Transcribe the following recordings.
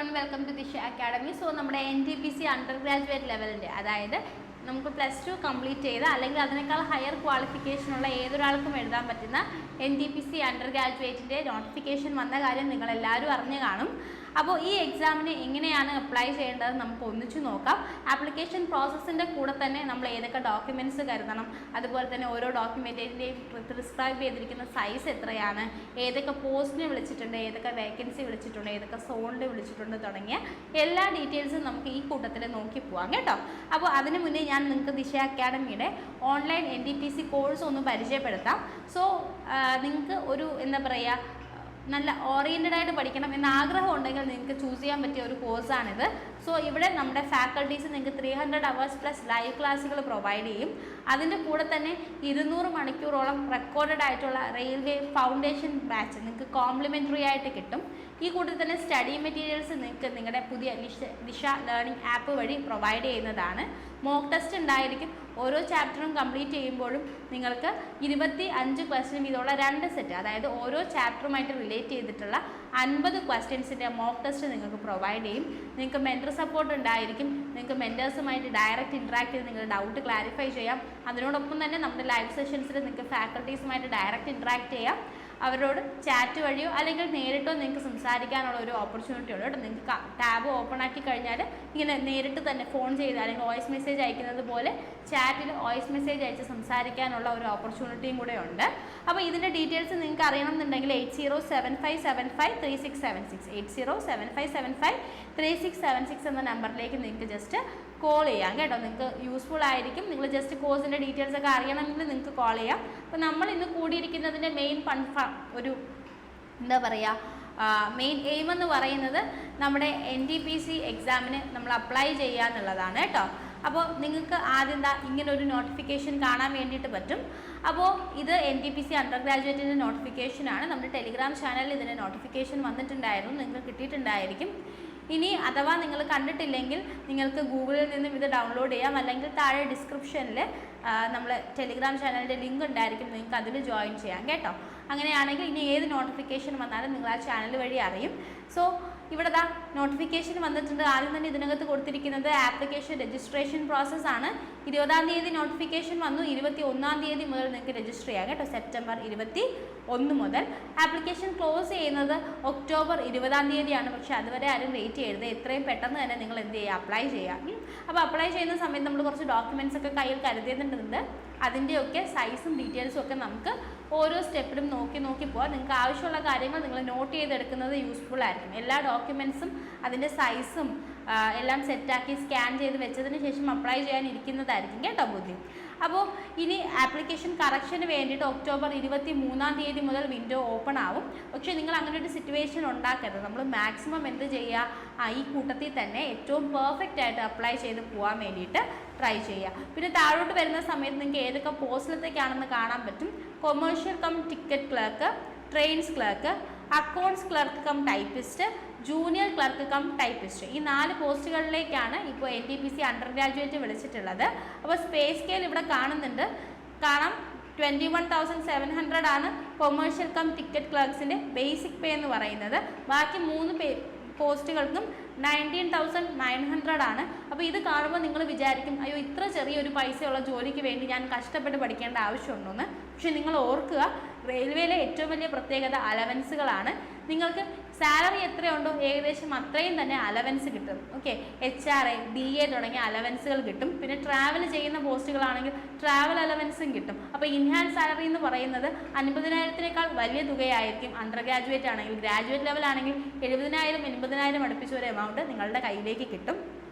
everyone, welcome to Disha Academy. So, നമ്മുടെ NTPC undergraduate ലെവലിൻ്റെ അതായത് നമുക്ക് +2 കംപ്ലീറ്റ് ചെയ്ത അല്ലെങ്കിൽ അതിനേക്കാൾ ഹയർ ക്വാളിഫിക്കേഷനുള്ള ഏതൊരാൾക്കും എഴുതാൻ പറ്റുന്ന NTPC അണ്ടർഗ്രാജുവേറ്റിൻ്റെ നോട്ടിഫിക്കേഷൻ വന്ന കാര്യം നിങ്ങളെല്ലാവരും അറിഞ്ഞു കാണും. അപ്പോൾ ഈ എക്സാമിന് എങ്ങനെയാണ് അപ്ലൈ ചെയ്യേണ്ടത് നമുക്ക് ഒന്നിച്ചു നോക്കാം. ആപ്ലിക്കേഷൻ പ്രോസസ്സിൻ്റെ കൂടെ തന്നെ നമ്മൾ ഏതൊക്കെ ഡോക്യുമെൻറ്റ്സ് കരുതണം, അതുപോലെ തന്നെ ഓരോ ഡോക്യുമെൻറ്റിൻ്റെയും പ്രിസ്ക്രൈബ് ചെയ്തിരിക്കുന്ന സൈസ് എത്രയാണ്, ഏതൊക്കെ പോസ്റ്റിന് വിളിച്ചിട്ടുണ്ട്, ഏതൊക്കെ വേക്കൻസി വിളിച്ചിട്ടുണ്ട്, ഏതൊക്കെ സോണിൽ വിളിച്ചിട്ടുണ്ട് തുടങ്ങിയ എല്ലാ ഡീറ്റെയിൽസും നമുക്ക് ഈ കൂട്ടത്തിൽ നോക്കി പോകാം കേട്ടോ. അപ്പോൾ അതിന് മുന്നേ ഞാൻ നിങ്ങൾക്ക് ദിശ അക്കാഡമിയുടെ ഓൺലൈൻ NTPC കോഴ്സ് ഒന്ന് പരിചയപ്പെടുത്താം. സോ നിങ്ങൾക്ക് ഒരു എന്താ പറയുക നല്ല ഓറിയൻറ്റഡ് ആയിട്ട് പഠിക്കണം എന്ന ആഗ്രഹം ഉണ്ടെങ്കിൽ നിങ്ങൾക്ക് ചൂസ് ചെയ്യാൻ പറ്റിയ ഒരു കോഴ്സാണിത്. സോ ഇവിടെ നമ്മുടെ ഫാക്കൽറ്റീസ് നിങ്ങൾക്ക് 300 hours പ്ലസ് ലൈവ് ക്ലാസ്സുകൾ പ്രൊവൈഡ് ചെയ്യും. അതിൻ്റെ കൂടെ തന്നെ 200 മണിക്കൂറോളം റെക്കോർഡഡ് ആയിട്ടുള്ള റെയിൽവേ ഫൗണ്ടേഷൻ ബാച്ച് നിങ്ങൾക്ക് കോംപ്ലിമെൻ്ററി ആയിട്ട് കിട്ടും. ഈ കൂട്ടത്തിൽ തന്നെ സ്റ്റഡി മെറ്റീരിയൽസ് നിങ്ങൾക്ക് നിങ്ങളുടെ പുതിയ ദിശ ലേണിംഗ് ആപ്പ് വഴി പ്രൊവൈഡ് ചെയ്യുന്നതാണ്. മോക്ക് ടെസ്റ്റ് ഉണ്ടായിരിക്കും. ഓരോ ചാപ്റ്ററും കംപ്ലീറ്റ് ചെയ്യുമ്പോഴും നിങ്ങൾക്ക് 25 ക്വസ്റ്റ്യൻ വീതമുള്ള 2 സെറ്റ്, അതായത് ഓരോ ചാപ്റ്ററുമായിട്ട് റിലേറ്റ് ചെയ്തിട്ടുള്ള 50 ക്വസ്റ്റ്യൻസിൻ്റെ മോക്ക് ടെസ്റ്റ് നിങ്ങൾക്ക് പ്രൊവൈഡ് ചെയ്യും. നിങ്ങൾക്ക് മെൻറ്റർ സപ്പോർട്ട് ഉണ്ടായിരിക്കും. നിങ്ങൾക്ക് മെൻറ്റേഴ്സുമായിട്ട് ഡയറക്റ്റ് ഇൻട്രാക്ട് ചെയ്ത് നിങ്ങളുടെ ഡൗട്ട് ക്ലാരിഫൈ ചെയ്യാം. അതിനോടൊപ്പം തന്നെ നമ്മുടെ ലൈവ് സെഷൻസിൽ നിങ്ങൾക്ക് ഫാക്കൽറ്റീസുമായിട്ട് ഡയറക്റ്റ് ഇൻട്രാക്ട് ചെയ്യാം. അവരോട് ചാറ്റ് വഴിയോ അല്ലെങ്കിൽ നേരിട്ടോ നിങ്ങൾക്ക് സംസാരിക്കാനുള്ള ഒരു ഓപ്പർച്യൂണിറ്റി ഉണ്ട് കേട്ടോ. നിങ്ങൾക്ക് ടാബ് ഓപ്പൺ ആക്കി കഴിഞ്ഞാൽ ഇങ്ങനെ നേരിട്ട് തന്നെ ഫോൺ ചെയ്ത് അല്ലെങ്കിൽ വോയിസ് മെസ്സേജ് അയക്കുന്നത് പോലെ ചാറ്റിൽ വോയിസ് മെസ്സേജ് അയച്ച് സംസാരിക്കാനുള്ള ഒരു ഓപ്പർച്യൂണിറ്റിയും കൂടെ ഉണ്ട്. അപ്പോൾ ഇതിൻ്റെ ഡീറ്റെയിൽസ് നിങ്ങൾക്ക് അറിയണമെന്നുണ്ടെങ്കിൽ 8075753676 8075753676 എന്ന നമ്പറിലേക്ക് നിങ്ങൾക്ക് ജസ്റ്റ് കോൾ ചെയ്യാം കേട്ടോ. നിങ്ങൾക്ക് യൂസ്ഫുൾ ആയിരിക്കും. നിങ്ങൾ ജസ്റ്റ് കോഴ്സിൻ്റെ ഡീറ്റെയിൽസ് ഒക്കെ അറിയണമെങ്കിൽ നിങ്ങൾക്ക് കോൾ ചെയ്യാം. അപ്പോൾ നമ്മൾ ഇന്ന് കൂടിയിരിക്കുന്നതിൻ്റെ മെയിൻ ഒരു എന്താ പറയുക മെയിൻ എയിം എന്ന് പറയുന്നത് നമ്മുടെ NTPC എക്സാമിന് നമ്മൾ അപ്ലൈ ചെയ്യുക എന്നുള്ളതാണ് കേട്ടോ. അപ്പോൾ നിങ്ങൾക്ക് ആദ്യം ഇങ്ങനെ ഒരു നോട്ടിഫിക്കേഷൻ കാണാൻ വേണ്ടിയിട്ട് പറ്റും. അപ്പോൾ ഇത് NTPC അണ്ടർഗ്രാജുവേറ്റിൻ്റെ നോട്ടിഫിക്കേഷനാണ്. നമ്മുടെ ടെലിഗ്രാം ചാനലിൽ ഇതിൻ്റെ നോട്ടിഫിക്കേഷൻ വന്നിട്ടുണ്ടായിരുന്നു, നിങ്ങൾക്ക് കിട്ടിയിട്ടുണ്ടായിരിക്കും. ഇനി അഥവാ നിങ്ങൾ കണ്ടിട്ടില്ലെങ്കിൽ നിങ്ങൾക്ക് ഗൂഗിളിൽ നിന്നും ഇത് ഡൗൺലോഡ് ചെയ്യാം, അല്ലെങ്കിൽ താഴെ ഡിസ്ക്രിപ്ഷനിൽ നമ്മൾ ടെലിഗ്രാം ചാനലിൻ്റെ ലിങ്ക് ഉണ്ടായിരിക്കും, നിങ്ങൾക്ക് അതിൽ ജോയിൻ ചെയ്യാം കേട്ടോ. അങ്ങനെയാണെങ്കിൽ ഇനി ഏത് നോട്ടിഫിക്കേഷൻ വന്നാലും നിങ്ങൾ ആ ചാനൽ വഴി അറിയും. സോ ഇവിടെ നോട്ടിഫിക്കേഷൻ വന്നിട്ടുണ്ട്. ആദ്യം തന്നെ ഇതിനകത്ത് കൊടുത്തിരിക്കുന്നത് ആപ്ലിക്കേഷൻ രജിസ്ട്രേഷൻ പ്രോസസ്സാണ്. 20-ാം തീയതി നോട്ടിഫിക്കേഷൻ വന്നു. 21-ാം തീയതി മുതൽ നിങ്ങൾക്ക് രജിസ്റ്റർ ചെയ്യാം കേട്ടോ. സെപ്റ്റംബർ 21 മുതൽ. ആപ്ലിക്കേഷൻ ക്ലോസ് ചെയ്യുന്നത് ഒക്ടോബർ 20-ാം തീയതിയാണ്. പക്ഷേ അതുവരെ ആരും വെയിറ്റ് ചെയ്യരുത്. എത്രയും പെട്ടെന്ന് തന്നെ നിങ്ങൾ എന്ത് ചെയ്യുക, അപ്ലൈ ചെയ്യാം. അപ്പോൾ അപ്ലൈ ചെയ്യുന്ന സമയത്ത് നമ്മൾ കുറച്ച് ഡോക്യുമെൻറ്റ്സ് ഒക്കെ കയ്യിൽ കരുതേണ്ടതുണ്ട്. അതിൻ്റെയൊക്കെ സൈസും ഡീറ്റെയിൽസും ഒക്കെ നമുക്ക് ഓരോ സ്റ്റെപ്പിലും നോക്കി പോകാം. നിങ്ങൾക്ക് ആവശ്യമുള്ള കാര്യങ്ങൾ നിങ്ങൾ നോട്ട് ചെയ്തെടുക്കുന്നത് യൂസ്ഫുൾ ആയിരിക്കും. എല്ലാ ഡോക്യുമെൻറ്റ്സും അതിൻ്റെ സൈസും എല്ലാം സെറ്റാക്കി സ്കാൻ ചെയ്ത് വെച്ചതിന് ശേഷം അപ്ലൈ ചെയ്യാനിരിക്കുന്നതായിരിക്കും കേട്ടോ ബുദ്ധി. അപ്പോൾ ഇനി ആപ്ലിക്കേഷൻ കറക്ഷന് വേണ്ടിയിട്ട് ഒക്ടോബർ 23-ാം തീയതി മുതൽ വിൻഡോ ഓപ്പൺ ആവും. പക്ഷേ നിങ്ങൾ അങ്ങനെ ഒരു സിറ്റുവേഷൻ ഉണ്ടാക്കരുത്. നമ്മൾ മാക്സിമം എന്ത് ചെയ്യുക, ഈ കൂട്ടത്തിൽ തന്നെ ഏറ്റവും പെർഫെക്റ്റ് ആയിട്ട് അപ്ലൈ ചെയ്ത് പോകാൻ വേണ്ടിയിട്ട് ട്രൈ ചെയ്യുക. പിന്നെ താഴോട്ട് വരുന്ന സമയത്ത് നിങ്ങൾക്ക് ഏതൊക്കെ പോസ്റ്റിലത്തേക്കാണെന്ന് കാണാൻ പറ്റും. Commercial cum ticket clerk, trains clerk, accounts clerk cum typist, junior clerk cum typist. ഈ 4 പോസ്റ്റുകളിലേക്കാണ് ഇപ്പോൾ NTPC അണ്ടർഗ്രാജുവേറ്റ് വിളിച്ചിട്ടുള്ളത്. അപ്പോൾ സ്പേസ് സ്കെയിൽ ഇവിടെ കാണുന്നുണ്ട്. 21,700 ആണ് കൊമേഴ്ഷ്യൽ കം ടിക്കറ്റ് ക്ലർക്സിൻ്റെ ബേസിക് പേ എന്ന് പറയുന്നത്. ബാക്കി 3 പോസ്റ്റുകൾക്കും 19,900 ആണ്. അപ്പോൾ ഇത് കാണുമ്പോൾ നിങ്ങൾ വിചാരിക്കും, അയ്യോ ഇത്ര ചെറിയൊരു പൈസയുള്ള ജോലിക്ക് വേണ്ടി ഞാൻ കഷ്ടപ്പെട്ട് പഠിക്കേണ്ട ആവശ്യമുണ്ടോയെന്ന്. പക്ഷെ നിങ്ങൾ ഓർക്കുക, റെയിൽവേയിലെ ഏറ്റവും വലിയ പ്രത്യേകത അലവൻസുകളാണ്. നിങ്ങൾക്ക് സാലറി എത്രയുണ്ടോ ഏകദേശം അത്രയും തന്നെ അലവൻസ് കിട്ടും. ഓക്കെ, HRA DA തുടങ്ങിയ അലവൻസുകൾ കിട്ടും. പിന്നെ ട്രാവൽ ചെയ്യുന്ന പോസ്റ്റുകളാണെങ്കിൽ ട്രാവൽ അലവൻസും കിട്ടും. അപ്പോൾ ഇൻഹാൻസ് സാലറി എന്ന് പറയുന്നത് 50,000-നേക്കാൾ വലിയ തുകയായിരിക്കും അണ്ടർ ഗ്രാജുവേറ്റ് ആണെങ്കിൽ. ഗ്രാജുവേറ്റ് ലെവൽ ആണെങ്കിൽ 70,000 80,000 അടുപ്പിച്ച ഒരു എമൗണ്ട് നിങ്ങളുടെ കയ്യിലേക്ക് കിട്ടും.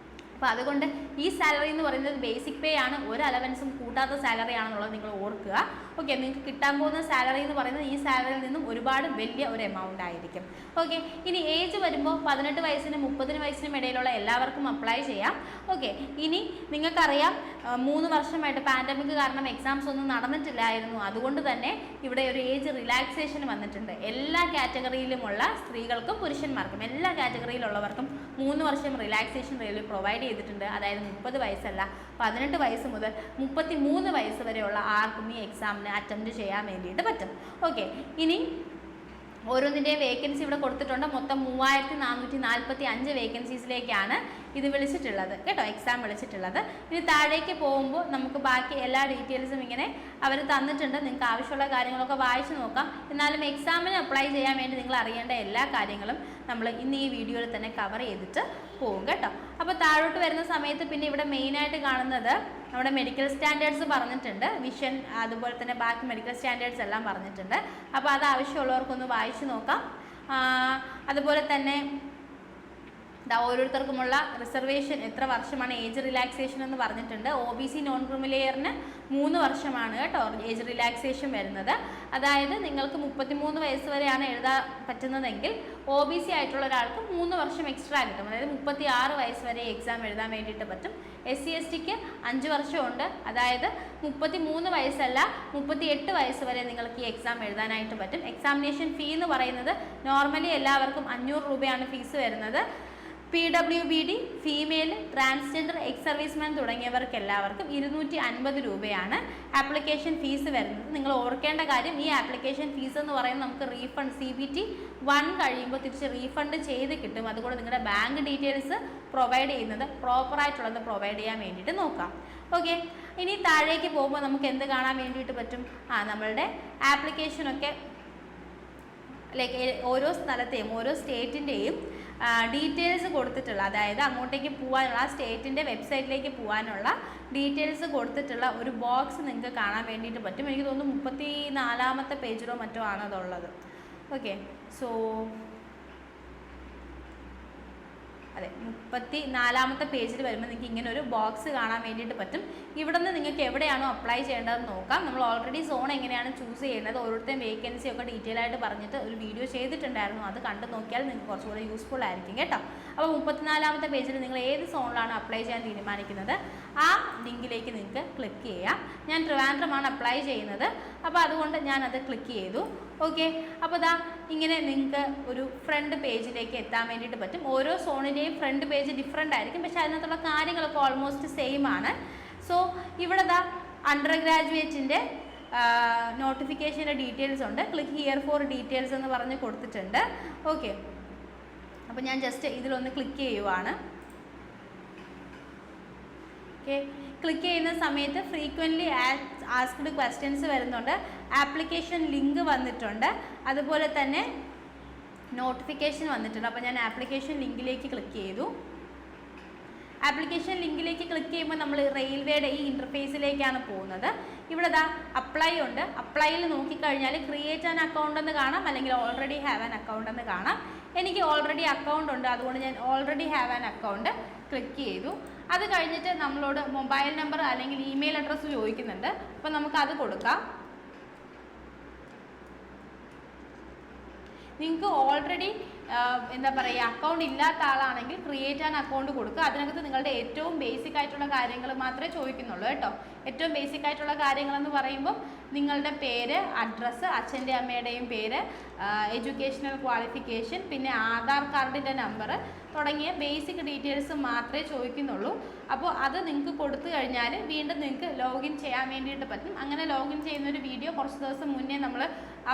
അപ്പോൾ അതുകൊണ്ട് ഈ സാലറി എന്ന് പറയുന്നത് ബേസിക് പേ ആണ്, ഒരു അലവൻസും കൂട്ടാത്ത സാലറി ആണെന്നുള്ളത് നിങ്ങൾ ഓർക്കുക. ഓക്കെ, നിങ്ങൾക്ക് കിട്ടാൻ പോകുന്ന സാലറി എന്ന് പറയുന്നത് ഈ സാലറിയിൽ നിന്നും ഒരുപാട് വലിയ ഒരു എമൗണ്ട് ആയിരിക്കും. ഓക്കെ, ഇനി ഏജ് വരുമ്പോൾ 18 വയസ്സിനും 30 വയസ്സിനും ഇടയിലുള്ള എല്ലാവർക്കും അപ്ലൈ ചെയ്യാം. ഓക്കെ, ഇനി നിങ്ങൾക്കറിയാം 3 വർഷമായിട്ട് പാൻഡമിക് കാരണം എക്സാംസ് ഒന്നും നടന്നിട്ടില്ലായിരുന്നു. അതുകൊണ്ട് തന്നെ ഇവിടെ ഒരു ഏജ് റിലാക്സേഷൻ വന്നിട്ടുണ്ട്. എല്ലാ കാറ്റഗറിയിലുമുള്ള സ്ത്രീകൾക്കും പുരുഷന്മാർക്കും എല്ലാ കാറ്റഗറിയിലുള്ളവർക്കും 3 വർഷം റിലാക്സേഷൻ റെയിൽവേ പ്രൊവൈഡ് ചെയ്തിട്ടുണ്ട്. അതായത് 30 വയസ്സല്ല, 18 വയസ്സ് മുതൽ 33 വയസ്സ് വരെയുള്ള ആർക്കും ഈ എക്സാമിന് അറ്റംപ്റ്റ് ചെയ്യാൻ വേണ്ടിയിട്ട് പറ്റും. ഓക്കെ, ഇനി ഓരോന്നിൻ്റെയും വേക്കൻസി ഇവിടെ കൊടുത്തിട്ടുണ്ട്. മൊത്തം 3445 വേക്കൻസീസിലേക്കാണ് ഇത് വിളിച്ചിട്ടുള്ളത് കേട്ടോ, എക്സാം വിളിച്ചിട്ടുള്ളത്. ഇനി താഴേക്ക് പോകുമ്പോൾ നമുക്ക് ബാക്കി എല്ലാ ഡീറ്റെയിൽസും ഇങ്ങനെ അവർ തന്നിട്ടുണ്ട്. നിങ്ങൾക്ക് ആവശ്യമുള്ള കാര്യങ്ങളൊക്കെ വായിച്ചു നോക്കാം. എന്നാലും എക്സാമിന് അപ്ലൈ ചെയ്യാൻ വേണ്ടി നിങ്ങൾ അറിയേണ്ട എല്ലാ കാര്യങ്ങളും നമ്മൾ ഇന്ന് ഈ വീഡിയോയിൽ തന്നെ കവർ ചെയ്തിട്ട് പോകും കേട്ടോ. അപ്പോൾ താഴോട്ട് വരുന്ന സമയത്ത് പിന്നെ ഇവിടെ മെയിനായിട്ട് കാണുന്നത് നമ്മുടെ മെഡിക്കൽ സ്റ്റാൻഡേർഡ്സ് പറഞ്ഞിട്ടുണ്ട്, വിഷൻ, അതുപോലെ തന്നെ ബാക്കി മെഡിക്കൽ സ്റ്റാൻഡേർഡ്സ് എല്ലാം പറഞ്ഞിട്ടുണ്ട്. അപ്പോൾ അത് ആവശ്യമുള്ളവർക്കൊന്ന് വായിച്ചു നോക്കാം. അതുപോലെ തന്നെ ഓരോരുത്തർക്കുമുള്ള റിസർവേഷൻ എത്ര വർഷമാണ് ഏജ് റിലാക്സേഷൻ എന്ന് പറഞ്ഞിട്ടുണ്ട്. OBC നോൺ ക്രിമിലെയറിന് 3 വർഷമാണ് കേട്ടോ ഏജ് റിലാക്സേഷൻ വരുന്നത്. അതായത് നിങ്ങൾക്ക് 33 വയസ്സ് വരെയാണ് എഴുതാൻ പറ്റുന്നതെങ്കിൽ OBC ആയിട്ടുള്ള ഒരാൾക്ക് 3 വർഷം എക്സ്ട്രാ കിട്ടും. അതായത് 36 വയസ്സ് വരെ എക്സാം എഴുതാൻ വേണ്ടിയിട്ട് പറ്റും. SC STക്ക് 5 വർഷമുണ്ട്. അതായത് 33 വയസ്സല്ല 38 വയസ്സ് വരെ നിങ്ങൾക്ക് ഈ എക്സാം എഴുതാനായിട്ട് പറ്റും. എക്സാമിനേഷൻ ഫീ എന്ന് പറയുന്നത് നോർമലി എല്ലാവർക്കും 500 രൂപയാണ് ഫീസ് വരുന്നത്. PWBD, female, transgender, ex serviceman തുടങ്ങിയവർക്ക് എല്ലാവർക്കും 250 രൂപയാണ് ആപ്ലിക്കേഷൻ ഫീസ് വരുന്നത്. നിങ്ങൾ ഓർക്കേണ്ട കാര്യം, ഈ ആപ്ലിക്കേഷൻ ഫീസ് എന്ന് പറയുന്നത് നമുക്ക് റീഫണ്ട് CBT 1 കഴിയുമ്പോൾ തിരിച്ച് റീഫണ്ട് ചെയ്ത് കിട്ടും. അതുകൊണ്ട് നിങ്ങളുടെ ബാങ്ക് ഡീറ്റെയിൽസ് പ്രൊവൈഡ് ചെയ്യുന്നത് പ്രോപ്പറായിട്ടുള്ളത് പ്രൊവൈഡ് ചെയ്യാൻ വേണ്ടിയിട്ട് നോക്കാം. ഓക്കെ, ഇനി താഴേക്ക് പോകുമ്പോൾ നമുക്ക് എന്ത് കാണാൻ വേണ്ടിയിട്ട് പറ്റും? നമ്മളുടെ ആപ്ലിക്കേഷനൊക്കെ ലൈക്ക് ഓരോ സ്ഥലത്തെയും ഓരോ സ്റ്റേറ്റിൻ്റെയും ഡീറ്റെയിൽസ് കൊടുത്തിട്ടുള്ള, അതായത് അങ്ങോട്ടേക്ക് പോകാനുള്ള ആ സ്റ്റേറ്റിൻ്റെ വെബ്സൈറ്റിലേക്ക് പോകാനുള്ള ഡീറ്റെയിൽസ് കൊടുത്തിട്ടുള്ള ഒരു ബോക്സ് നിങ്ങൾക്ക് കാണാൻ വേണ്ടിയിട്ട് പറ്റും. എനിക്ക് തോന്നുന്നു 34ാമത്തെ പേജിലോ മറ്റോ ആണ് അതുള്ളത്. ഓക്കെ, സോ അതെ 34ാമത്തെ പേജിൽ വരുമ്പോൾ നിങ്ങൾക്ക് ഇങ്ങനെ ഒരു ബോക്സ് കാണാൻ വേണ്ടിയിട്ട് പറ്റും. ഇവിടെ നിന്ന് നിങ്ങൾക്ക് എവിടെയാണോ അപ്ലൈ ചെയ്യേണ്ടതെന്ന് നോക്കാം. നമ്മൾ ഓൾറെഡി സോൺ എങ്ങനെയാണ് ചൂസ് ചെയ്യുന്നത്, ഓരോരുത്തരും വേക്കൻസി ഒക്കെ ഡീറ്റെയിൽ ആയിട്ട് പറഞ്ഞിട്ട് ഒരു വീഡിയോ ചെയ്തിട്ടുണ്ടായിരുന്നു. അത് കണ്ടു നോക്കിയാൽ നിങ്ങൾക്ക് കുറച്ചുകൂടെ യൂസ്ഫുൾ ആയിരിക്കും കേട്ടോ. അപ്പോൾ 34ാമത്തെ പേജിൽ നിങ്ങൾ ഏത് സോണിലാണ് അപ്ലൈ ചെയ്യാൻ തീരുമാനിക്കുന്നത് ആ ലിങ്കിലേക്ക് നിങ്ങൾക്ക് ക്ലിക്ക് ചെയ്യാം. ഞാൻ ട്രിവാൻഡ്രമാണ് അപ്ലൈ ചെയ്യുന്നത്, അപ്പോൾ അതുകൊണ്ട് ഞാനത് ക്ലിക്ക് ചെയ്തു. ഓക്കെ, അപ്പോൾ ഇങ്ങനെ നിങ്ങൾക്ക് ഒരു ഫ്രണ്ട് പേജിലേക്ക് എത്താൻ വേണ്ടിയിട്ട് പറ്റും. ഓരോ സോണിൻ്റെയും ഫ്രണ്ട് പേജ് ഡിഫറെൻ്റ് ആയിരിക്കും, പക്ഷേ അതിനകത്തുള്ള കാര്യങ്ങളൊക്കെ ഓൾമോസ്റ്റ് സെയിം ആണ്. സോ ഇവിടെ അണ്ടർ ഗ്രാജുവേറ്റിൻ്റെ നോട്ടിഫിക്കേഷൻ്റെ ഡീറ്റെയിൽസ് ഉണ്ട്. ക്ലിക്ക് ഹിയർ ഫോർ ഡീറ്റെയിൽസ് എന്ന് പറഞ്ഞ് കൊടുത്തിട്ടുണ്ട്. ഓക്കെ, അപ്പോൾ ഞാൻ ജസ്റ്റ് ഇതിലൊന്ന് ക്ലിക്ക് ചെയ്യുവാണ്. ഓക്കെ, ക്ലിക്ക് ചെയ്യുന്ന സമയത്ത് ഫ്രീക്വൻ്റ്ലി ആസ്ക്ഡ് ക്വസ്റ്റ്യൻസ് വരുന്നുണ്ട്, ആപ്ലിക്കേഷൻ ലിങ്ക് വന്നിട്ടുണ്ട്, അതുപോലെ തന്നെ നോട്ടിഫിക്കേഷൻ വന്നിട്ടുണ്ട്. അപ്പോൾ ഞാൻ ആപ്ലിക്കേഷൻ ലിങ്കിലേക്ക് ക്ലിക്ക് ചെയ്തു. ആപ്ലിക്കേഷൻ ലിങ്കിലേക്ക് ക്ലിക്ക് ചെയ്യുമ്പോൾ നമ്മൾ റെയിൽവേയുടെ ഈ ഇൻ്റർഫേസിലേക്കാണ് പോകുന്നത്. ഇവിടെ അപ്ലൈ ഉണ്ട്. അപ്ലൈയിൽ നോക്കിക്കഴിഞ്ഞാൽ ക്രിയേറ്റ് ആൻ അക്കൗണ്ട് എന്ന് കാണാം, അല്ലെങ്കിൽ ഓൾറെഡി ഹാവ് ആൻ അക്കൗണ്ട് എന്ന് കാണാം. എനിക്ക് ഓൾറെഡി അക്കൗണ്ട് ഉണ്ട്, അതുകൊണ്ട് ഞാൻ already have an account click ചെയ്തു. അത് കഴിഞ്ഞിട്ട് നമ്മളോട് മൊബൈൽ നമ്പർ അല്ലെങ്കിൽ ഇമെയിൽ അഡ്രസ്സ് ചോദിക്കുന്നുണ്ട്. അപ്പോൾ നമുക്കത് കൊടുക്കാം. നിങ്ങൾക്ക് ഓൾറെഡി എന്താ പറയുക അക്കൗണ്ട് ഇല്ലാത്ത ആളാണെങ്കിൽ ക്രിയേറ്റ് ആൻ അക്കൗണ്ട് കൊടുക്കുക. അതിനകത്ത് നിങ്ങളുടെ ഏറ്റവും ബേസിക് ആയിട്ടുള്ള കാര്യങ്ങൾ മാത്രമേ ചോദിക്കുന്നുള്ളൂ കേട്ടോ. ഏറ്റവും ബേസിക് ആയിട്ടുള്ള കാര്യങ്ങളെന്ന് പറയുമ്പോൾ നിങ്ങളുടെ പേര്, അഡ്രസ്സ്, അച്ഛൻ്റെ അമ്മയുടെയും പേര്, എഡ്യൂക്കേഷണൽ ക്വാളിഫിക്കേഷൻ, പിന്നെ ആധാർ കാർഡിൻ്റെ നമ്പർ തുടങ്ങിയ ബേസിക് ഡീറ്റെയിൽസ് മാത്രമേ ചോദിക്കുന്നുള്ളൂ. അപ്പോൾ അത് നിങ്ങൾക്ക് കൊടുത്തു കഴിഞ്ഞാൽ വീണ്ടും നിങ്ങൾക്ക് ലോഗിൻ ചെയ്യാൻ വേണ്ടിയിട്ട് പറ്റും. അങ്ങനെ ലോഗിൻ ചെയ്യുന്നൊരു വീഡിയോ കുറച്ച് ദിവസം മുന്നേ നമ്മൾ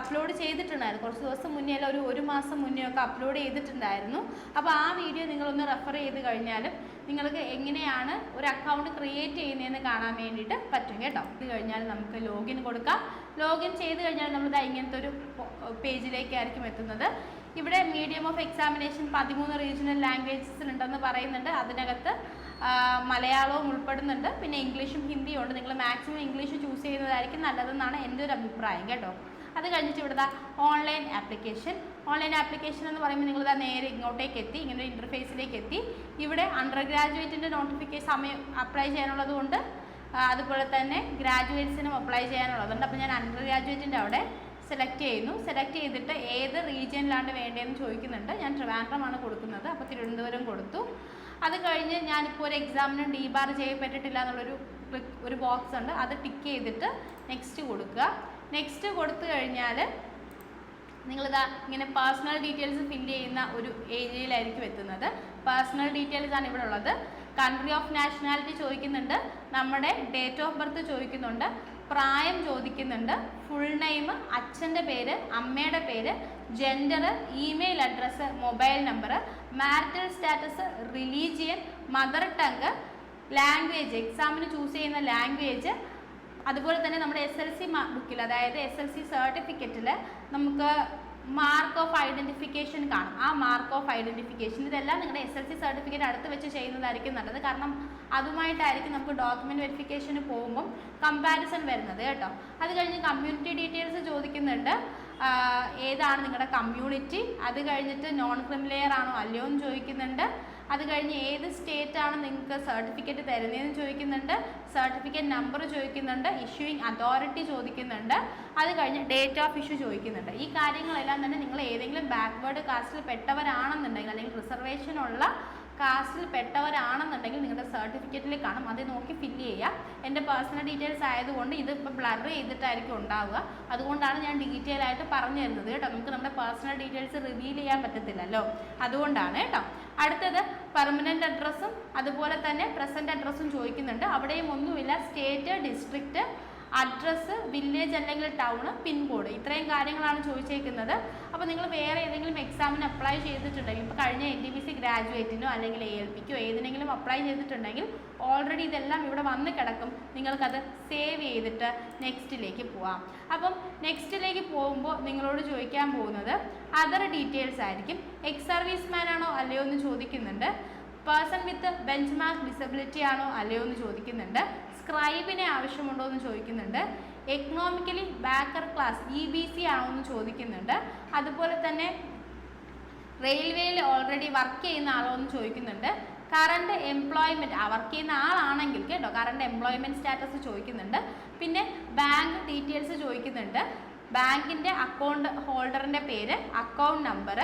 അപ്ലോഡ് ചെയ്തിട്ടുണ്ടായിരുന്നു. കുറച്ച് ദിവസം മുന്നേ അല്ല, ഒരു മാസം മുന്നേ ഒക്കെ അപ്ലോഡ് ചെയ്തിട്ടുണ്ടായിരുന്നു. അപ്പോൾ ആ വീഡിയോ നിങ്ങളൊന്ന് റെഫർ ചെയ്ത് കഴിഞ്ഞാലും നിങ്ങൾക്ക് എങ്ങനെയാണ് ഒരു അക്കൗണ്ട് ക്രിയേറ്റ് ചെയ്യുന്നതെന്ന് കാണാൻ വേണ്ടിയിട്ട് പറ്റും കേട്ടോ. ഇത് കഴിഞ്ഞാൽ നമുക്ക് ലോഗിൻ കൊടുക്കാം. ലോഗിൻ ചെയ്ത് കഴിഞ്ഞാൽ നമ്മൾ ഇങ്ങനത്തെ ഒരു പേജിലേക്കായിരിക്കും എത്തുന്നത്. ഇവിടെ മീഡിയം ഓഫ് എക്സാമിനേഷൻ 13 റീജിയണൽ ലാംഗ്വേജസിലുണ്ടെന്ന് പറയുന്നുണ്ട്. അതിനകത്ത് മലയാളവും ഉൾപ്പെടുന്നുണ്ട്, പിന്നെ ഇംഗ്ലീഷും ഹിന്ദിയും ഉണ്ട്. നിങ്ങൾ മാക്സിമം ഇംഗ്ലീഷ് ചൂസ് ചെയ്യുന്നതായിരിക്കും നല്ലതെന്നാണ് എൻ്റെ ഒരു അഭിപ്രായം കേട്ടോ. അത് കഴിഞ്ഞിട്ട് ഇവിടെ ഓൺലൈൻ ആപ്ലിക്കേഷൻ. ഓൺലൈൻ ആപ്ലിക്കേഷൻ എന്ന് പറയുമ്പോൾ നിങ്ങൾ നേരെ ഇങ്ങോട്ടേക്ക് എത്തി, ഇങ്ങനെ ഒരു ഇൻ്റർഫേസിലേക്ക് എത്തി. ഇവിടെ അണ്ടർ ഗ്രാജുവേറ്റിൻ്റെ നോട്ടിഫിക്കേഷൻ സമയം അപ്ലൈ ചെയ്യാനുള്ളത് കൊണ്ട്, അതുപോലെ തന്നെ ഗ്രാജുവേറ്റ്സിനും അപ്ലൈ ചെയ്യാനുള്ളതുണ്ട്. അപ്പോൾ ഞാൻ അണ്ടർ ഗ്രാജുവേറ്റിൻ്റെ അവിടെ സെലക്ട് ചെയ്യുന്നു. സെലക്ട് ചെയ്തിട്ട് ഏത് റീജിയനിലാണ് വേണ്ടതെന്ന് ചോദിക്കുന്നുണ്ട്. ഞാൻ ട്രിവാൻഡ്രമാണ് കൊടുക്കുന്നത്, അപ്പോൾ തിരുവനന്തപുരം കൊടുത്തു. അത് കഴിഞ്ഞ് ഞാനിപ്പോൾ ഒരു എക്സാമിന് ഡീബാർ ചെയ്യപ്പെട്ടിട്ടില്ല എന്നുള്ളൊരു ബോക്സ് ഉണ്ട്, അത് ടിക്ക് ചെയ്തിട്ട് നെക്സ്റ്റ് കൊടുക്കുക. നെക്സ്റ്റ് കൊടുത്തു കഴിഞ്ഞാൽ നിങ്ങളിതാ ഇങ്ങനെ പേഴ്സണൽ ഡീറ്റെയിൽസ് ഫില്ല് ചെയ്യുന്ന ഒരു ഏരിയയിലായിരിക്കും എത്തുന്നത്. പേഴ്സണൽ ഡീറ്റെയിൽസ് ആണ് ഇവിടെ ഉള്ളത്. കൺട്രി ഓഫ് നാഷണാലിറ്റി ചോദിക്കുന്നുണ്ട്, നമ്മുടെ ഡേറ്റ് ഓഫ് ബർത്ത് ചോദിക്കുന്നുണ്ട്, പ്രായം ചോദിക്കുന്നുണ്ട്, ഫുൾ നെയിം, അച്ഛൻ്റെ പേര്, അമ്മയുടെ പേര്, gender, email address, mobile number, marital status, religion, mother tongue, language, എക്സാമിന് ചൂസ് ചെയ്യുന്ന ലാംഗ്വേജ്, അതുപോലെ തന്നെ നമ്മുടെ SLC ബുക്കിൽ, അതായത് SLC സർട്ടിഫിക്കറ്റിൽ നമുക്ക് മാർക്ക് ഓഫ് ഐഡൻറ്റിഫിക്കേഷൻ കാണും. ആ മാർക്ക് ഓഫ് ഐഡൻറ്റിഫിക്കേഷൻ ഇതെല്ലാം നിങ്ങളുടെ SLC സർട്ടിഫിക്കറ്റ് അടുത്ത് വെച്ച് ചെയ്യുന്നതായിരിക്കും നല്ലത്. കാരണം അതുമായിട്ടായിരിക്കും നമുക്ക് ഡോക്യുമെൻറ്റ് വെരിഫിക്കേഷന് പോകുമ്പം കമ്പാരിസൺ വരുന്നത് കേട്ടോ. അത് കഴിഞ്ഞ് കമ്മ്യൂണിറ്റി ഡീറ്റെയിൽസ് ചോദിക്കുന്നുണ്ട്. ഏതാണ് നിങ്ങളുടെ കമ്മ്യൂണിറ്റി, അത് കഴിഞ്ഞിട്ട് നോൺ ക്രിമിലെയർ ആണോ അല്ലയോ എന്ന് ചോദിക്കുന്നുണ്ട്. അത് കഴിഞ്ഞ് ഏത് സ്റ്റേറ്റാണ് നിങ്ങൾക്ക് സർട്ടിഫിക്കറ്റ് തരുന്നതെന്ന് ചോദിക്കുന്നുണ്ട്. സർട്ടിഫിക്കറ്റ് നമ്പർ ചോദിക്കുന്നുണ്ട്. ഇഷ്യൂയിങ് അതോറിറ്റി ചോദിക്കുന്നുണ്ട്. അത് കഴിഞ്ഞ് ഡേറ്റ് ഓഫ് ഇഷ്യൂ ചോദിക്കുന്നുണ്ട്. ഈ കാര്യങ്ങളെല്ലാം തന്നെ നിങ്ങൾ ഏതെങ്കിലും ബാക്ക്വേർഡ് കാസ്റ്റിൽ പെട്ടവരാണെന്നുണ്ടെങ്കിൽ അല്ലെങ്കിൽ റിസർവേഷനുള്ള കാസ്റ്റിൽ പെട്ടവരാണെന്നുണ്ടെങ്കിൽ നിങ്ങളുടെ സർട്ടിഫിക്കറ്റിൽ കാണും. അത് നോക്കി ഫില്ല് ചെയ്യുക. എൻ്റെ പേഴ്സണൽ ഡീറ്റെയിൽസ് ആയതുകൊണ്ട് ഇതിപ്പോൾ ബ്ലർ ചെയ്തിട്ടായിരിക്കും ഉണ്ടാവുക. അതുകൊണ്ടാണ് ഞാൻ ഡീറ്റെയിൽ ആയിട്ട് പറഞ്ഞു തരുന്നത് കേട്ടോ. നമുക്ക് നമ്മുടെ പേഴ്സണൽ ഡീറ്റെയിൽസ് റിവീൽ ചെയ്യാൻ പറ്റത്തില്ലല്ലോ, അതുകൊണ്ടാണ് കേട്ടോ. അടുത്തത് പെർമനൻ്റ് അഡ്രസ്സും അതുപോലെ തന്നെ പ്രസൻറ്റ് അഡ്രസ്സും ചോദിക്കുന്നുണ്ട്. അവിടെയും ഒന്നുമില്ല. സ്റ്റേറ്റ്, ഡിസ്ട്രിക്റ്റ്, അഡ്രസ്സ്, വില്ലേജ് അല്ലെങ്കിൽ ടൗൺ, പിൻകോഡ്, ഇത്രയും കാര്യങ്ങളാണ് ചോദിച്ചേക്കുന്നത്. അപ്പോൾ നിങ്ങൾ വേറെ ഏതെങ്കിലും എക്സാമിന് അപ്ലൈ ചെയ്തിട്ടുണ്ടെങ്കിൽ, ഇപ്പോൾ കഴിഞ്ഞ NTPC ഗ്രാജുവേറ്റിനോ അല്ലെങ്കിൽ ALPക്കോ ഏതിനെങ്കിലും അപ്ലൈ ചെയ്തിട്ടുണ്ടെങ്കിൽ ഓൾറെഡി ഇതെല്ലാം ഇവിടെ വന്ന് കിടക്കും. നിങ്ങൾക്കത് സേവ് ചെയ്തിട്ട് നെക്സ്റ്റിലേക്ക് പോവാം. അപ്പം നെക്സ്റ്റിലേക്ക് പോകുമ്പോൾ നിങ്ങളോട് ചോദിക്കാൻ പോകുന്നത് അതർ ഡീറ്റെയിൽസ് ആയിരിക്കും. എക്സ് സർവീസ് മാൻ ആണോ അല്ലയോ എന്ന് ചോദിക്കുന്നുണ്ട്. Person with bench mark disability ആണോ അല്ലയോ എന്ന് ചോദിക്കുന്നുണ്ട്. സ്ക്രൈബിനെ ആവശ്യമുണ്ടോ എന്ന് ചോദിക്കുന്നുണ്ട്. എക്കണോമിക്കലി ബാക്കർ ക്ലാസ് EBC ആണോ എന്ന് ചോദിക്കുന്നുണ്ട്. അതുപോലെ തന്നെ റെയിൽവേയിൽ ഓൾറെഡി വർക്ക് ചെയ്യുന്ന ആളോ എന്ന് ചോദിക്കുന്നുണ്ട്. കറണ്ട് എംപ്ലോയ്മെൻറ്റ്, വർക്ക് ചെയ്യുന്ന ആളാണെങ്കിൽ കേട്ടോ, കറണ്ട് എംപ്ലോയ്മെൻറ്റ് സ്റ്റാറ്റസ് ചോദിക്കുന്നുണ്ട്. പിന്നെ ബാങ്ക് ഡീറ്റെയിൽസ് ചോദിക്കുന്നുണ്ട്. ബാങ്കിൻ്റെ അക്കൗണ്ട് ഹോൾഡറിൻ്റെ പേര്, അക്കൗണ്ട് നമ്പർ,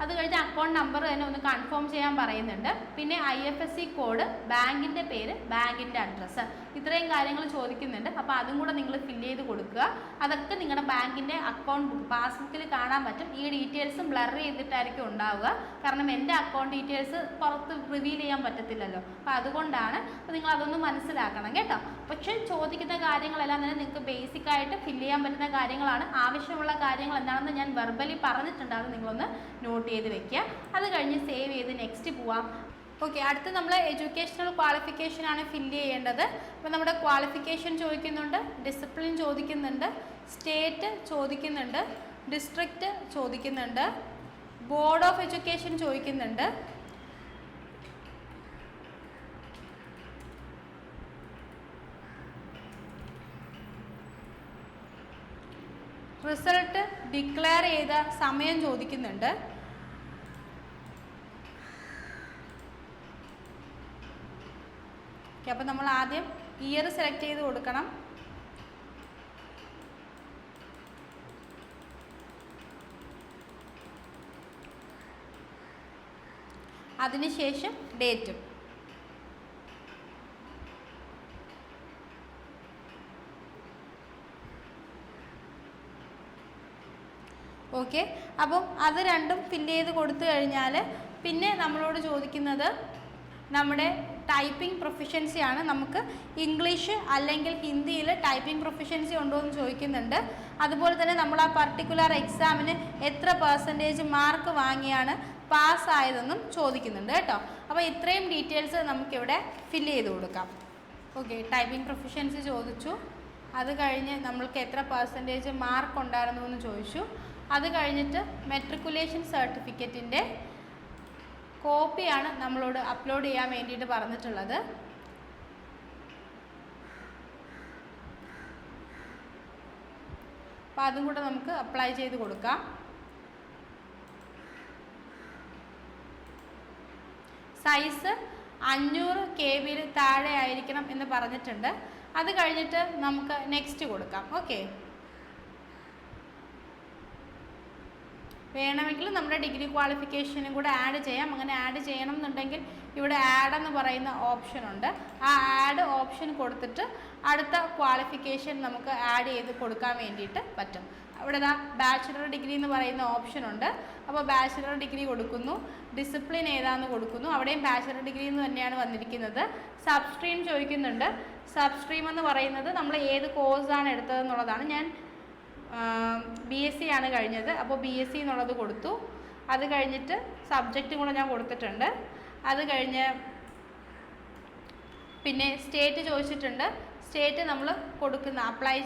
അത് കഴിഞ്ഞ് അക്കൗണ്ട് നമ്പർ തന്നെ ഒന്ന് കൺഫേം ചെയ്യാൻ പറയുന്നുണ്ട്. പിന്നെ IFSC കോഡ്, ബാങ്കിൻ്റെ പേര്, ബാങ്കിൻ്റെ അഡ്രസ്സ്, ഇത്രയും കാര്യങ്ങൾ ചോദിക്കുന്നുണ്ട്. അപ്പോൾ അതും കൂടെ നിങ്ങൾ ഫില്ല് ചെയ്ത് കൊടുക്കുക. അതൊക്കെ നിങ്ങളുടെ ബാങ്കിൻ്റെ അക്കൗണ്ട് ബുക്ക് പാസ്ബുക്കിൽ കാണാൻ പറ്റും. ഈ ഡീറ്റെയിൽസും ബ്ലർ ചെയ്തിട്ടായിരിക്കും ഉണ്ടാവുക. കാരണം എൻ്റെ അക്കൗണ്ട് ഡീറ്റെയിൽസ് പുറത്ത് റിവീൽ ചെയ്യാൻ പറ്റത്തില്ലല്ലോ. അപ്പോൾ അതുകൊണ്ടാണ്. അപ്പോൾ നിങ്ങൾ അതൊന്ന് മനസ്സിലാക്കണം കേട്ടോ. പക്ഷേ ചോദിക്കുന്ന കാര്യങ്ങളെല്ലാം തന്നെ നിങ്ങൾക്ക് ബേസിക്കായിട്ട് ഫില്ല് ചെയ്യാൻ പറ്റുന്ന കാര്യങ്ങളാണ്. ആവശ്യമുള്ള കാര്യങ്ങൾ എന്താണെന്ന് ഞാൻ വെർബലി പറഞ്ഞിട്ടുണ്ട്. അത് നിങ്ങളൊന്ന് നോട്ട് ചെയ്ത് വെക്കുക. അത് കഴിഞ്ഞ് സേവ് ചെയ്ത് നെക്സ്റ്റ് പോവാം. ഓക്കെ, അടുത്ത് നമ്മൾ എഡ്യൂക്കേഷണൽ ക്വാളിഫിക്കേഷൻ ആണ് ഫില്ല് ചെയ്യേണ്ടത്. അപ്പോൾ നമ്മുടെ ക്വാളിഫിക്കേഷൻ ചോദിക്കുന്നുണ്ട്, ഡിസിപ്ലിൻ ചോദിക്കുന്നുണ്ട്, സ്റ്റേറ്റ് ചോദിക്കുന്നുണ്ട്, ഡിസ്ട്രിക്റ്റ് ചോദിക്കുന്നുണ്ട്, ബോർഡ് ഓഫ് എഡ്യൂക്കേഷൻ ചോദിക്കുന്നുണ്ട്, റിസൾട്ട് ഡിക്ലെയർ ചെയ്ത സമയം ചോദിക്കുന്നുണ്ട്. അപ്പോൾ നമ്മൾ ആദ്യം ഇയർ സെലക്ട് ചെയ്ത് കൊടുക്കണം. അതിനുശേഷം ഡേറ്റും. ഓക്കെ, അപ്പം അത് രണ്ടും ഫില്ല് ചെയ്ത് കൊടുത്തു കഴിഞ്ഞാൽ പിന്നെ നമ്മളോട് ചോദിക്കുന്നത് നമ്മുടെ ടൈപ്പിംഗ് പ്രൊഫിഷ്യൻസിയാണ്. നമുക്ക് ഇംഗ്ലീഷ് അല്ലെങ്കിൽ ഹിന്ദിയിൽ ടൈപ്പിംഗ് പ്രൊഫിഷ്യൻസി ഉണ്ടോ എന്ന് ചോദിക്കുന്നുണ്ട്. അതുപോലെ തന്നെ നമ്മൾ ആ പർട്ടിക്കുലർ എക്സാമിന് എത്ര പെർസെൻറ്റേജ് മാർക്ക് വാങ്ങിയാണ് പാസ്സായതെന്നും ചോദിക്കുന്നുണ്ട് കേട്ടോ. അപ്പോൾ ഇത്രയും ഡീറ്റെയിൽസ് നമുക്കിവിടെ ഫില്ല് ചെയ്ത് കൊടുക്കാം. ഓക്കെ, ടൈപ്പിംഗ് പ്രൊഫിഷ്യൻസി ചോദിച്ചു. അത് കഴിഞ്ഞ് നമ്മൾക്ക് എത്ര പെർസെൻറ്റേജ് മാർക്ക് ഉണ്ടായിരുന്നു എന്ന് ചോദിച്ചു. അത് കഴിഞ്ഞിട്ട് മെട്രിക്കുലേഷൻ സർട്ടിഫിക്കറ്റിൻ്റെ കോപ്പിയാണ് നമ്മളോട് അപ്ലോഡ് ചെയ്യാൻ വേണ്ടിയിട്ട് പറഞ്ഞിട്ടുള്ളത്. അപ്പോൾ അതും കൂടെ നമുക്ക് അപ്ലൈ ചെയ്ത് കൊടുക്കാം. സൈസ് 500 KB താഴെ ആയിരിക്കണം എന്ന് പറഞ്ഞിട്ടുണ്ട്. അത് കഴിഞ്ഞിട്ട് നമുക്ക് നെക്സ്റ്റ് കൊടുക്കാം. ഓക്കെ, വേണമെങ്കിൽ നമ്മുടെ ഡിഗ്രി ക്വാളിഫിക്കേഷനും കൂടെ ആഡ് ചെയ്യാം. അങ്ങനെ ആഡ് ചെയ്യണം എന്നുണ്ടെങ്കിൽ ഇവിടെ ആഡ് എന്ന് പറയുന്ന ഓപ്ഷൻ ഉണ്ട്. ആ ആഡ് ഓപ്ഷൻ കൊടുത്തിട്ട് അടുത്ത ക്വാളിഫിക്കേഷൻ നമുക്ക് ആഡ് ചെയ്ത് കൊടുക്കാൻ വേണ്ടിയിട്ട് പറ്റും. അവിടെ ബാച്ചിലർ ഡിഗ്രി എന്ന് പറയുന്ന ഓപ്ഷൻ ഉണ്ട്. അപ്പോൾ ബാച്ചിലർ ഡിഗ്രി കൊടുക്കുന്നു. ഡിസിപ്ലിൻ ഏതാണെന്ന് കൊടുക്കുന്നു. അവിടെയും ബാച്ചിലർ ഡിഗ്രി എന്ന് തന്നെയാണ് വന്നിരിക്കുന്നത്. സബ്സ്ട്രീം ചോദിക്കുന്നുണ്ട്. സബ്സ്ട്രീം എന്ന് പറയുന്നത് നമ്മൾ ഏത് കോഴ്സാണ് എടുത്തതെന്നുള്ളതാണ്. ഞാൻ BSc ആണ് കഴിഞ്ഞത്. അപ്പോൾ BSc എന്നുള്ളത് കൊടുത്തു. അത് കഴിഞ്ഞിട്ട് സബ്ജക്റ്റും കൂടെ ഞാൻ കൊടുത്തിട്ടുണ്ട്. അത് കഴിഞ്ഞ് പിന്നെ സ്റ്റേറ്റ് ചോദിച്ചിട്ടുണ്ട്. സ്റ്റേറ്റ് നമ്മൾ കൊടുക്കുന്ന അപ്ലൈ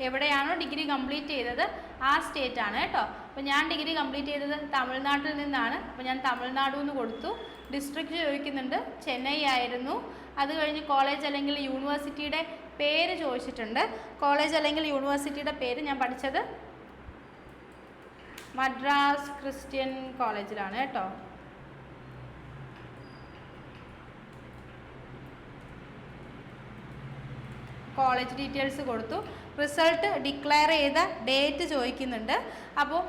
എവിടെയാണോ ഡിഗ്രി കംപ്ലീറ്റ് ചെയ്തത് ആ സ്റ്റേറ്റ് ആണ് കേട്ടോ. അപ്പോൾ ഞാൻ ഡിഗ്രി കംപ്ലീറ്റ് ചെയ്തത് തമിഴ്നാട്ടിൽ നിന്നാണ്. അപ്പോൾ ഞാൻ തമിഴ്നാട് എന്ന് കൊടുത്തു. ഡിസ്ട്രിക്റ്റ് ചോദിക്കുന്നുണ്ട്, ചെന്നൈ ആയിരുന്നു. അത് കഴിഞ്ഞ് കോളേജ് അല്ലെങ്കിൽ യൂണിവേഴ്സിറ്റിയുടെ പേര് ചോദിച്ചിട്ടുണ്ട്. കോളേജ് അല്ലെങ്കിൽ യൂണിവേഴ്സിറ്റിയുടെ പേര് ഞാൻ പഠിച്ചത് മദ്രാസ് ക്രിസ്ത്യൻ കോളേജിലാണ് കേട്ടോ. കോളേജ് ഡീറ്റെയിൽസ് കൊടുത്തു. റിസൾട്ട് ഡിക്ലെയർ ചെയ്ത ഡേറ്റ് ചോദിക്കുന്നുണ്ട്. അപ്പോൾ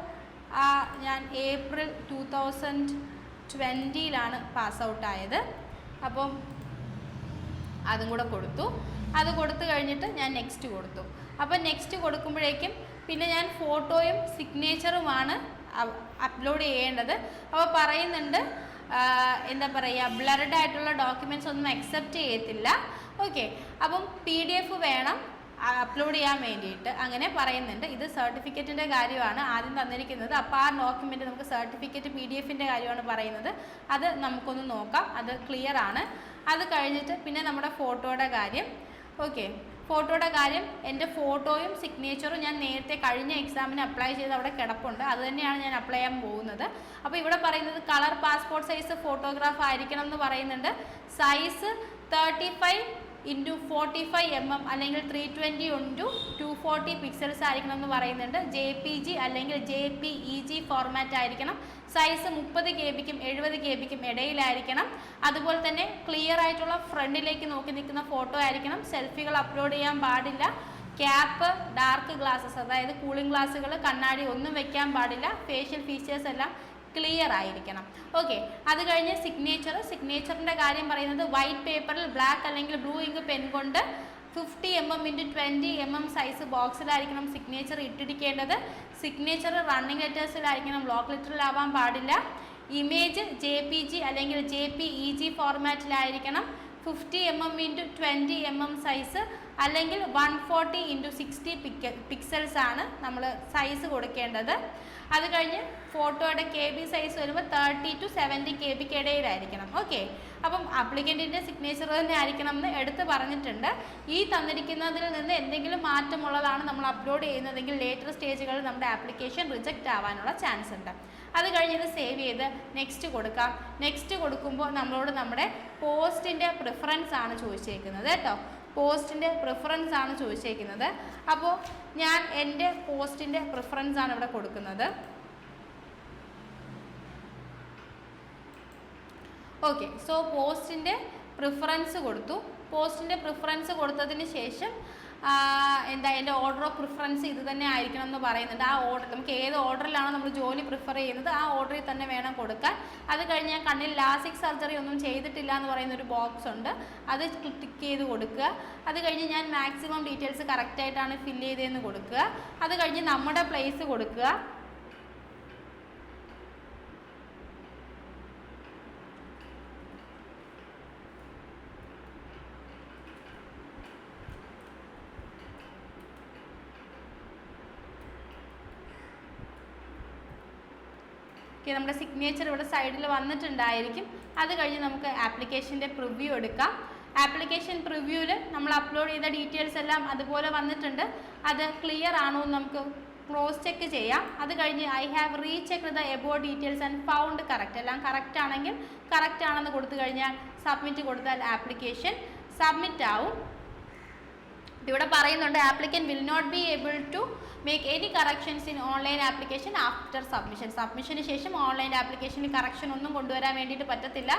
ഞാൻ ഏപ്രിൽ 2020 പാസ് ഔട്ടായത്. അപ്പം അതും കൂടെ കൊടുത്തു. അത് കൊടുത്തു കഴിഞ്ഞിട്ട് ഞാൻ നെക്സ്റ്റ് കൊടുത്തു. അപ്പം നെക്സ്റ്റ് കൊടുക്കുമ്പോഴേക്കും പിന്നെ ഞാൻ ഫോട്ടോയും സിഗ്നേച്ചറുമാണ് അപ്ലോഡ് ചെയ്യേണ്ടത്. അപ്പോൾ പറയുന്നുണ്ട് എന്താ പറയുക, ബ്ലർഡ് ആയിട്ടുള്ള ഡോക്യുമെൻറ്റ്സ് ഒന്നും അക്സെപ്റ്റ് ചെയ്യത്തില്ല. ഓക്കെ, അപ്പം PDF വേണം അപ്ലോഡ് ചെയ്യാൻ വേണ്ടിയിട്ട് അങ്ങനെ പറയുന്നുണ്ട്. ഇത് സർട്ടിഫിക്കറ്റിൻ്റെ കാര്യമാണ് ആദ്യം തന്നിരിക്കുന്നത്. അപ്പോൾ ആ ഡോക്യുമെൻറ്റ് നമുക്ക് സർട്ടിഫിക്കറ്റ് PDF-ൻ്റെ കാര്യമാണ് പറയുന്നത്. അത് നമുക്കൊന്ന് നോക്കാം, അത് ക്ലിയർ ആണ്. അത് കഴിഞ്ഞിട്ട് പിന്നെ നമ്മുടെ ഫോട്ടോയുടെ കാര്യം. ഓക്കെ, ഫോട്ടോയുടെ കാര്യം എൻ്റെ ഫോട്ടോയും സിഗ്നേച്ചറും ഞാൻ നേരത്തെ കഴിഞ്ഞ എക്സാമിന് അപ്ലൈ ചെയ്ത് അവിടെ കിടപ്പുണ്ട്. അത് തന്നെയാണ് ഞാൻ അപ്ലൈ ചെയ്യാൻ പോകുന്നത്. അപ്പോൾ ഇവിടെ പറയുന്നത് കളർ പാസ്പോർട്ട് സൈസ് ഫോട്ടോഗ്രാഫ് ആയിരിക്കണം എന്ന് പറയുന്നുണ്ട്. സൈസ് 35x45 mm അല്ലെങ്കിൽ 320 x 240 പിക്സൽസ് ആയിരിക്കണം എന്ന് പറയുന്നുണ്ട്. JPG അല്ലെങ്കിൽ JPEG ഫോർമാറ്റ് ആയിരിക്കണം. സൈസ് 30 KB-ക്കും 70 KB-ക്കും ഇടയിലായിരിക്കണം. അതുപോലെ തന്നെ ക്ലിയർ ആയിട്ടുള്ള ഫ്രണ്ടിലേക്ക് നോക്കി നിൽക്കുന്ന ഫോട്ടോ ആയിരിക്കണം. സെൽഫികൾ അപ്ലോഡ് ചെയ്യാൻ പാടില്ല. ക്യാപ്പ്, ഡാർക്ക് ഗ്ലാസസ് അതായത് കൂളിംഗ് ഗ്ലാസ്സുകൾ, കണ്ണാടി ഒന്നും വെക്കാൻ പാടില്ല. ഫേഷ്യൽ ഫീച്ചേഴ്സ് എല്ലാം ക്ലിയർ ആയിരിക്കണം. ഓക്കെ, അത് കഴിഞ്ഞ് സിഗ്നേച്ചറിൻ്റെ കാര്യം പറയുന്നത് വൈറ്റ് പേപ്പറിൽ ബ്ലാക്ക് അല്ലെങ്കിൽ ബ്ലൂ ഇങ്ക് പെൻ കൊണ്ട് 50 mm x 20 mm സൈസ് ബോക്സിലായിരിക്കണം സിഗ്നേച്ചർ ഇട്ടിരിക്കേണ്ടത്. സിഗ്നേച്ചർ റണ്ണിങ് ലെറ്റേഴ്സിലായിരിക്കണം, ബ്ലോക്ക് ലെറ്ററിലാവാൻ പാടില്ല. ഇമേജ് JPG അല്ലെങ്കിൽ JPEG ഫോർമാറ്റിലായിരിക്കണം. 50 mm x 20 mm സൈസ് അല്ലെങ്കിൽ 140 x 60 പിക്സൽസ് ആണ് നമ്മൾ സൈസ് കൊടുക്കേണ്ടത്. അത് കഴിഞ്ഞ് ഫോട്ടോയുടെ KB സൈസ് വരുമ്പോൾ 30 to 70 KB-ക്ക് ഇടയിലായിരിക്കണം. ഓക്കെ, അപ്പം ആപ്ലിക്കൻറ്റിൻ്റെ സിഗ്നേച്ചർ തന്നെ ആയിരിക്കണം എന്ന് എടുത്ത് പറഞ്ഞിട്ടുണ്ട്. ഈ തന്നിരിക്കുന്നതിൽ നിന്ന് എന്തെങ്കിലും മാറ്റമുള്ളതാണ് നമ്മൾ അപ്ലോഡ് ചെയ്യുന്നതെങ്കിൽ ലേറ്റർ സ്റ്റേജുകളിൽ നമ്മുടെ ആപ്ലിക്കേഷൻ റിജക്റ്റ് ആവാനുള്ള ചാൻസ് ഉണ്ട്. അത് കഴിഞ്ഞ് ഇത് സേവ് ചെയ്ത് നെക്സ്റ്റ് കൊടുക്കാം. നെക്സ്റ്റ് കൊടുക്കുമ്പോൾ നമ്മളോട് നമ്മുടെ പോസ്റ്റിൻ്റെ പ്രിഫറൻസ് ആണ് ചോദിച്ചേക്കുന്നത് കേട്ടോ. പോസ്റ്റിൻ്റെ പ്രിഫറൻസ് ആണ് ചോദിച്ചേക്കുന്നത്. അപ്പോൾ ഞാൻ എൻ്റെ പോസ്റ്റിൻ്റെ പ്രിഫറൻസ് ആണ് ഇവിടെ കൊടുക്കുന്നത്. ഓക്കെ, സോ പോസ്റ്റിൻ്റെ പ്രിഫറൻസ് കൊടുത്തു. പോസ്റ്റിൻ്റെ പ്രിഫറൻസ് കൊടുത്തതിന് ശേഷം എന്താ എൻ്റെ ഓർഡർ ഓഫ് പ്രിഫറൻസ് ഇത് തന്നെ ആയിരിക്കണം എന്ന് പറയുന്നുണ്ട്. ആ ഓർഡർ നമുക്ക് ഏത് ഓർഡറിലാണോ നമ്മൾ ജോലി പ്രിഫർ ചെയ്യുന്നത് ആ ഓർഡറിൽ തന്നെ വേണം കൊടുക്കാൻ. അത് കഴിഞ്ഞ് ഞാൻ കണ്ണിൽ ലാസിക് സർജറി ഒന്നും ചെയ്തിട്ടില്ല എന്ന് പറയുന്നൊരു ബോക്സ് ഉണ്ട്, അത് ക്ലിക്ക് ചെയ്ത് കൊടുക്കുക. അത് കഴിഞ്ഞ് ഞാൻ മാക്സിമം ഡീറ്റെയിൽസ് കറക്റ്റായിട്ടാണ് ഫില്ല് ചെയ്തതെന്ന് കൊടുക്കുക. അത് കഴിഞ്ഞ് നമ്മുടെ പ്ലേസ് കൊടുക്കുക. നമ്മുടെ സിഗ്നേച്ചർ ഇവിടെ സൈഡിൽ വന്നിട്ടുണ്ടായിരിക്കും. അത് കഴിഞ്ഞ് നമുക്ക് ആപ്ലിക്കേഷൻ്റെ പ്രിവ്യൂ എടുക്കാം. ആപ്ലിക്കേഷൻ പ്രിവ്യൂവിൽ നമ്മൾ അപ്ലോഡ് ചെയ്ത ഡീറ്റെയിൽസ് എല്ലാം അതുപോലെ വന്നിട്ടുണ്ട്. അത് ക്ലിയർ ആണോ എന്ന് നമുക്ക് ക്രോസ് ചെക്ക് ചെയ്യാം. അത് കഴിഞ്ഞ് I have rechecked the above details and found correct. എല്ലാം കറക്റ്റ് ആണെങ്കിൽ കറക്റ്റ് ആണെന്ന് കൊടുത്തു കഴിഞ്ഞാൽ സബ്മിറ്റ് കൊടുത്താൽ ആപ്ലിക്കേഷൻ സബ്മിറ്റ് ആവും. ഇവിടെ പറയുന്നുണ്ട് applicant will not be able to make any corrections in online application after submission. സബ്മിഷന് ശേഷം ഓൺലൈൻ ആപ്ലിക്കേഷനിൽ കറക്ഷൻ ഒന്നും കൊണ്ടുവരാൻ വേണ്ടിയിട്ട് പറ്റത്തില്ല.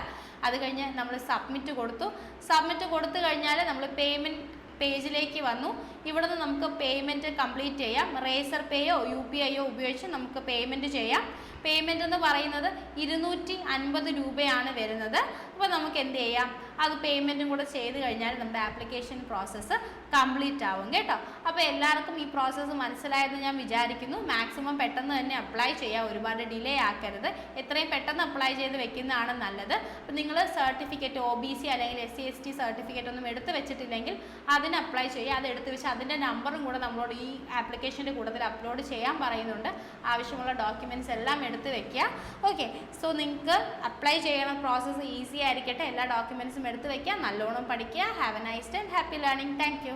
അത് കഴിഞ്ഞ് നമ്മൾ സബ്മിറ്റ് കൊടുത്തു. സബ്മിറ്റ് കൊടുത്തു കഴിഞ്ഞാൽ നമ്മൾ പേയ്മെൻറ്റ് പേജിലേക്ക് വന്നു. ഇവിടെ നിന്ന് നമുക്ക് പേയ്മെൻറ്റ് കംപ്ലീറ്റ് ചെയ്യാം. റേസർ പേയോ UPIയോ ഉപയോഗിച്ച് നമുക്ക് പേയ്മെൻറ്റ് ചെയ്യാം. പേയ്മെൻറ്റ് എന്ന് പറയുന്നത് 250 രൂപയാണ് വരുന്നത്. അപ്പോൾ നമുക്ക് എന്ത് ചെയ്യാം, അത് പേയ്മെൻറ്റും കൂടെ ചെയ്ത് കഴിഞ്ഞാൽ നമ്മുടെ ആപ്ലിക്കേഷൻ പ്രോസസ്സ് കംപ്ലീറ്റ് ആവും കേട്ടോ. അപ്പോൾ എല്ലാവർക്കും ഈ പ്രോസസ്സ് മനസ്സിലായെന്ന് ഞാൻ വിചാരിക്കുന്നു. മാക്സിമം പെട്ടെന്ന് തന്നെ അപ്ലൈ ചെയ്യുക, ഒരുപാട് ഡിലേ ആക്കരുത്. എത്രയും പെട്ടെന്ന് അപ്ലൈ ചെയ്ത് വെക്കുന്നതാണ് നല്ലത്. അപ്പോൾ നിങ്ങൾ സർട്ടിഫിക്കറ്റ് OBC അല്ലെങ്കിൽ SC/ST സർട്ടിഫിക്കറ്റ് ഒന്നും എടുത്ത് വെച്ചിട്ടില്ലെങ്കിൽ അതിന് അപ്ലൈ ചെയ്യുക. അത് എടുത്ത് വെച്ച് അതിൻ്റെ നമ്പറും കൂടെ നമ്മളോട് ഈ ആപ്ലിക്കേഷൻ്റെ കൂട്ടത്തിൽ അപ്ലോഡ് ചെയ്യാൻ പറയുന്നുണ്ട്. ആവശ്യമുള്ള ഡോക്യുമെൻറ്റ്സ് എല്ലാം എടുത്ത് വെക്കുക. ഓക്കെ, സോ നിങ്ങൾക്ക് അപ്ലൈ ചെയ്യണ പ്രോസസ്സ് ഈസി ആയിരിക്കട്ടെ. എല്ലാ ഡോക്യുമെൻറ്റ്സും എടുത്ത് വെക്കുക, നല്ലോണം പഠിക്കുക. Have A nice time, happy learning. Thank you.